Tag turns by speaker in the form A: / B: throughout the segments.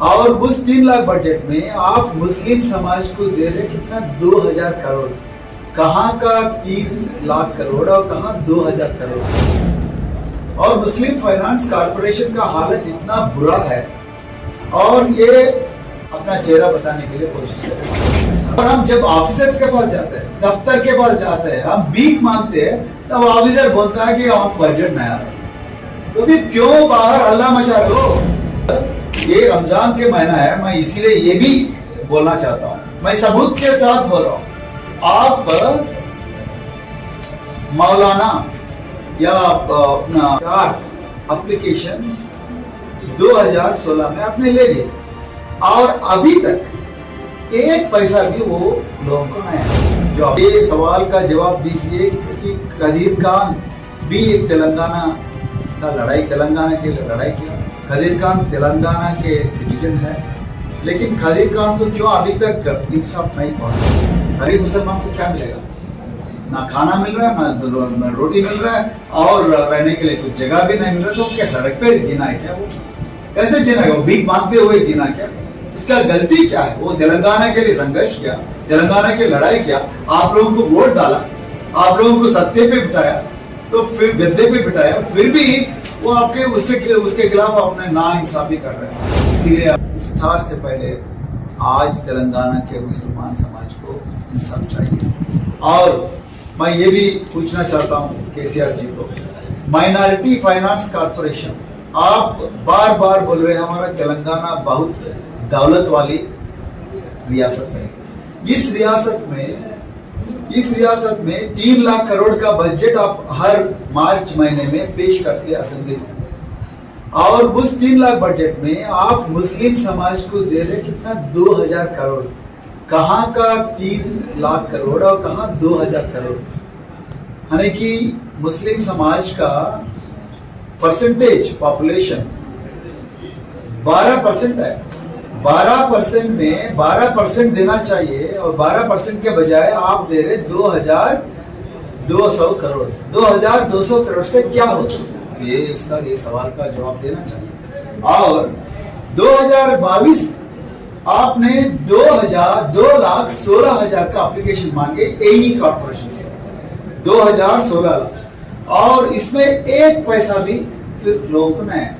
A: और उस 3 लाख बजट में आप मुस्लिम समाज को दे रहे कितना 2000 करोड़। कहाँ का 3 लाख करोड़ और कहाँ 2000 करोड़। और मुस्लिम फाइनेंस कॉर्पोरेशन का हालत इतना बुरा है और ये अपना चेहरा बताने के लिए कोशिश कर रहे हैं। और हम जब ऑफिसर्स के पास जाते हैं, दफ्तर के पास जाते हैं, हम भीख मांगते हैं, तब ऑफिसर बोलता है कि हम बजट नहीं आ रहा। तो फिर क्यों बाहर हल्ला मचा रहे हो? ये रमजान के महीना है, मैं इसीलिए ये भी बोलना चाहता हूँ, मैं सबूत के साथ बोल रहा हूँ। आप मौलाना या एप्लीकेशंस 2016 में आपने ले लिए और अभी तक एक पैसा भी वो लोगों को नहीं आया। जो ये सवाल का जवाब दीजिए कि कदीर खान भी एक तेलंगाना का तेलंगाना के लिए लड़ाई किया। कदीर खान तेलंगाना के सिटीजन है, लेकिन कदीर खान को क्यों अभी तक इंसाफ नहीं पहुंचा? गरीब मुसलमान को क्या मिलेगा? ना खाना मिल रहा है, ना रोटी मिल रहा है और रहने के लिए कुछ जगह भी नहीं मिल रहा। तो क्या सड़क पे जीना है क्या? वो कैसे जीना है? वो भीख मांगते हुए जीना क्या? उसका गलती क्या है? वो तेलंगाना के लिए संघर्ष किया, तेलंगाना की लड़ाई किया, आप लोगों को वोट डाला, आप लोगों को सत्ते पे बिठाया, तो फिर गद्दे पे बिठाया, फिर भी वो आपके उसके खिलाफ अपने ना इंसाफी कर रहे हैं। इसीलिए इफ्तार से पहले आज तेलंगाना के मुसलमान समाज को इंसाफ चाहिए। और मैं ये भी पूछना चाहता हूँ केसीआर जी को, माइनॉरिटी फाइनेंस कॉर्पोरेशन, आप बार बार बोल रहे हैं हमारा तेलंगाना बहुत दौलत वाली रियासत है। इस रियासत में 3 लाख करोड़ का बजट आप हर मार्च महीने में पेश करते हैं असेंबली में, और उस 3 लाख बजट में आप मुस्लिम समाज को दे रहे कितना 2000 करोड़। कहाँ का 3 लाख करोड़ और कहाँ 2000 करोड़। यानी कि मुस्लिम समाज का परसेंटेज पॉपुलेशन 12% है। 12% में 12% देना चाहिए और 12% के बजाय आप दे रहे 2200 करोड़। 2200 करोड़ से क्या होगा? ये सवाल का जवाब देना चाहिए। और 2022 आपने 2,16,000 का एप्लीकेशन मांगे एई कॉर्पोरेशन से, 2016, और इसमें एक पैसा भी फिर लोगों को नहीं है।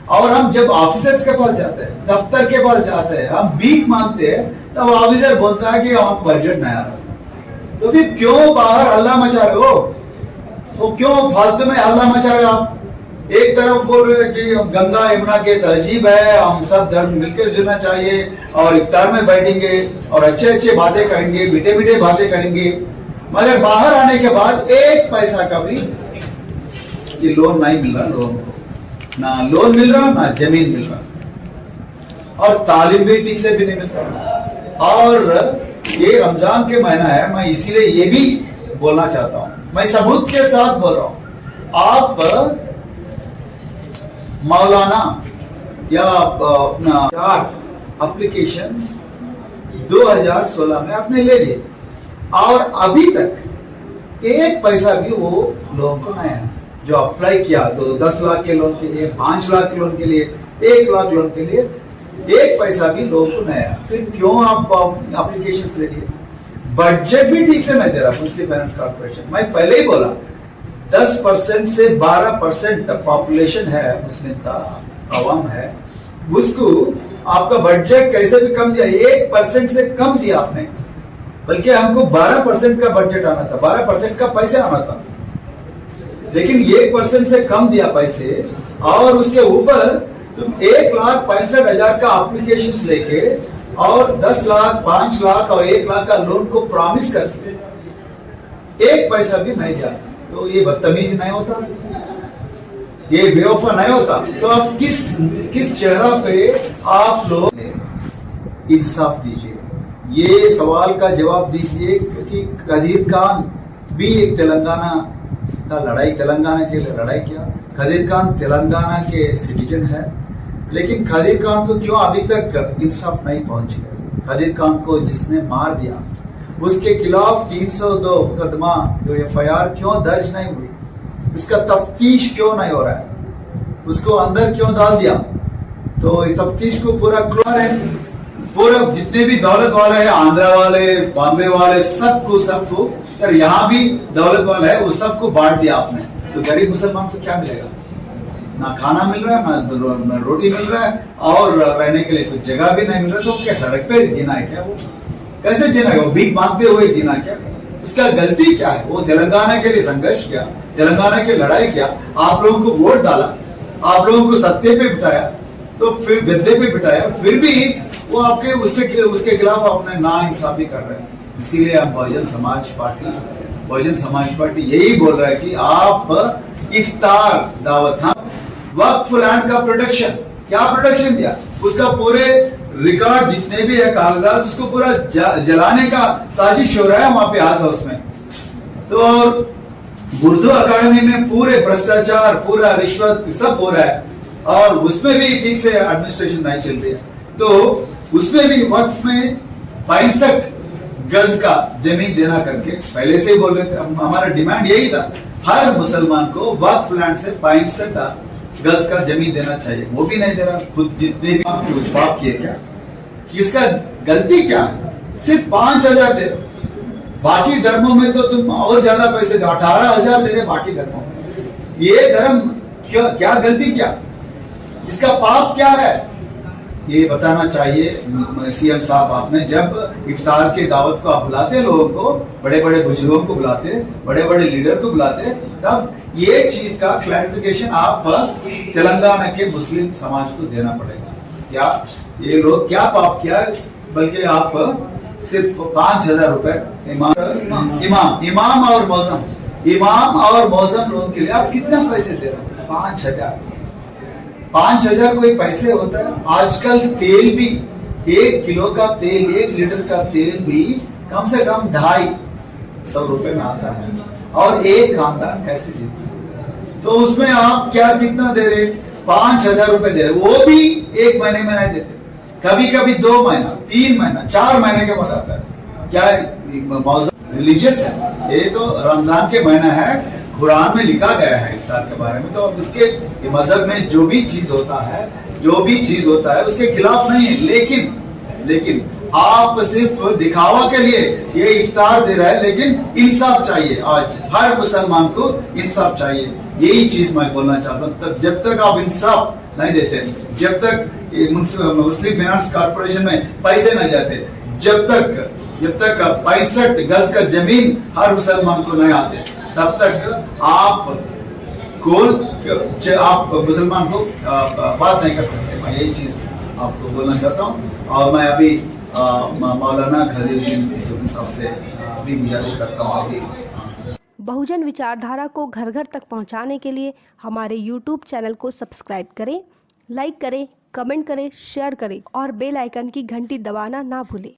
A: और हम जब ऑफिसर्स के पास जाते हैं, दफ्तर के पास जाते हैं, हम भीख मांगते हैं, तब ऑफिसर बोलता है कि हम बजट नहीं आ रहा। तो फिर क्यों बाहर हल्ला मचा रहे हो? वो क्यों फालतू में हल्ला मचा रहे हो? आप एक तरफ बोल रहे हैं कि गंगा यमुना के तहजीब है, हम सब धर्म मिलकर जुड़ना चाहिए और इफ्तार में बैठेंगे और अच्छे बातें करेंगे, मीठे बातें करेंगे, मगर बाहर आने के बाद एक पैसा का भी ये लोन नहीं मिल रहा लोगों को। ना लोन मिल रहा, ना जमीन मिल रहा, और तालीम भी ठीक से भी नहीं मिल रहा। और ये रमजान के महीना है, मैं इसीलिए ये भी बोलना चाहता हूँ, मैं सबूत के साथ बोल रहा हूँ। आप मौलाना या एप्लीकेशंस 2016 में आपने ले लिए और अभी तक एक पैसा भी वो लोगों को नहीं है। जो अप्लाई किया तो 10 लाख के लोन के लिए, 5 लाख के लोन के लिए, 1 लाख लोन के लिए एक पैसा भी लोगों को नहीं आया। फिर क्यों आप एप्लीकेशंस ले लिए? बजट भी ठीक से नहीं दे रहा मुस्लिम फाइनेंस कॉर्पोरेशन। मैं पहले ही बोला 10% से 12% पॉपुलेशन है मुस्लिम का, अवाम है, उसको आपका बजट कैसे भी कम दिया, 1% से कम दिया आपने, बल्कि हमको 12% का बजट आना था, 12% का पैसे आना था, लेकिन 1% से कम दिया पैसे। और उसके ऊपर तुम 1,65,000 का एप्लीकेशन लेके और 10 लाख, 5 लाख और 1 लाख का लोन को प्रॉमिस करके एक पैसा भी नहीं दिया। तो ये बदतमीज नहीं होता? ये बेवफा नहीं होता? तो आप किस चेहरा पे आप लोग इंसाफ दीजिए, ये सवाल का जवाब दीजिए कि कदीर खान भी एक तेलंगाना के लिए लड़ाई किया। कदीर खान तेलंगाना के सिटीजन है, लेकिन कदीर खान को क्यों अभी तक इंसाफ नहीं पहुंच गया? कदीर खान को जिसने मार दिया उसके खिलाफ 302 मुकदमा जो FIR क्यों दर्ज नहीं हुई? उसका तफ्तीश क्यों नहीं हो रहा है? उसको अंदर क्यों डाल दिया? तो तफ्तीश को पूरा क्लियर है, पूरा जितने भी दौलत वाले हैं, आंध्रा वाले, बॉम्बे वाले, सबको यार यहाँ भी दौलत वाला है, वो सबको बांट दिया आपने। तो गरीब मुसलमान को क्या मिलेगा? ना खाना मिल रहा है, ना रोटी मिल रहा है, और रहने के लिए कुछ जगह भी नहीं मिल रहा। तो क्या सड़क पे जीना है क्या? वो कैसे जीना है? वो भीख मांगते हुए जीना क्या? उसका गलती क्या है? वो तेलंगाना के लिए संघर्ष किया, तेलंगाना की लड़ाई किया, आप लोगों को वोट डाला, आप लोगों को सत्ते पे बिठाया, तो फिर गद्दे पे बिठाया, फिर भी वो आपके उसके खिलाफ आपने ना इंसाफी कर रहे हैं। इसीलिए हम बहुजन समाज पार्टी यही बोल रहा है कि आप इफ्तार दावत, वक्फ लैंड का प्रोटेक्शन, क्या प्रोटेक्शन दिया? उसका पूरे रिकॉर्ड जितने भी है कागजात, उसको पूरा जलाने का साजिश हो रहा है वहां पे आज हाउस में। तो और उर्दू अकादमी में पूरे भ्रष्टाचार, पूरा रिश्वत सब हो रहा है, और उसमें भी ठीक से एडमिनिस्ट्रेशन नहीं चल रही है। तो उसमें भी वक्फ में 65 गज का जमीन देना करके पहले से ही बोल रहे थे। हमारा डिमांड यही था, हर मुसलमान को वक्फ लैंड से 65 गज का जमीन देना चाहिए। वो भी नहीं दे रहा। खुद जितने भी आपके जवाब किए क्या कि इसका गलती क्या है? सिर्फ 5,000 दे रहे, बाकी धर्मों में तो तुम और ज्यादा पैसे दो, 18,000 दे रहे बाकी धर्मों में। ये धर्म क्या गलती क्या? इसका पाप क्या है? ये बताना चाहिए सीएम साहब। आपने जब इफ्तार के दावत को आप बुलाते लोगों को, बड़े बड़े बुजुर्गों को बुलाते, बड़े बड़े लीडर को बुलाते, तब ये चीज का क्लैरिफिकेशन आप तेलंगाना के मुस्लिम समाज को देना पड़ेगा। क्या ये लोग क्या पाप किया? बल्कि आप सिर्फ 5,000 रुपए इमाम और मौजम लोगों के लिए आप कितना पैसे दे रहे हो? 5,000 कोई पैसे होता है? आजकल तेल भी 1 किलो का तेल, 1 लीटर का तेल भी कम से कम 250 रुपए में आता है, और एक खानदान कैसे जीता? तो उसमें आप क्या कितना दे रहे? 5,000 रुपए दे रहे, वो भी 1 महीने में नहीं देते, कभी कभी 2 महीना, 3 महीना, 4 महीने के बाद आता है। क्या रिलीजियस है? ये तो रमजान के महीना है, कुरान में लिखा गया है इफ्तार के बारे में। तो अब उसके मजहब में जो भी चीज होता है उसके खिलाफ नहीं है, लेकिन आप सिर्फ दिखावा के लिए ये इफ्तार दे रहा है। लेकिन इंसाफ चाहिए, आज हर मुसलमान को इंसाफ चाहिए। यही चीज मैं बोलना चाहता हूँ। तब जब तक आप इंसाफ नहीं देते, जब तक मुस्लिम फाइनेंस कॉर्पोरेशन में पैसे नहीं जाते, जब तक 65 गज का जमीन हर मुसलमान को नहीं आते, तब तक आप मुसलमान को बात नहीं कर सकते। मैं यही चीज आपको बोलना चाहता हूँ। और मैं अभी मौलाना खलीलुद्दीन साहब से भी गुजारिश करता हूँ।
B: बहुजन विचारधारा को घर घर तक पहुँचाने के लिए हमारे YouTube चैनल को सब्सक्राइब करें, लाइक करें, कमेंट करें, शेयर करें और बेल आइकन की घंटी दबाना ना भूलें।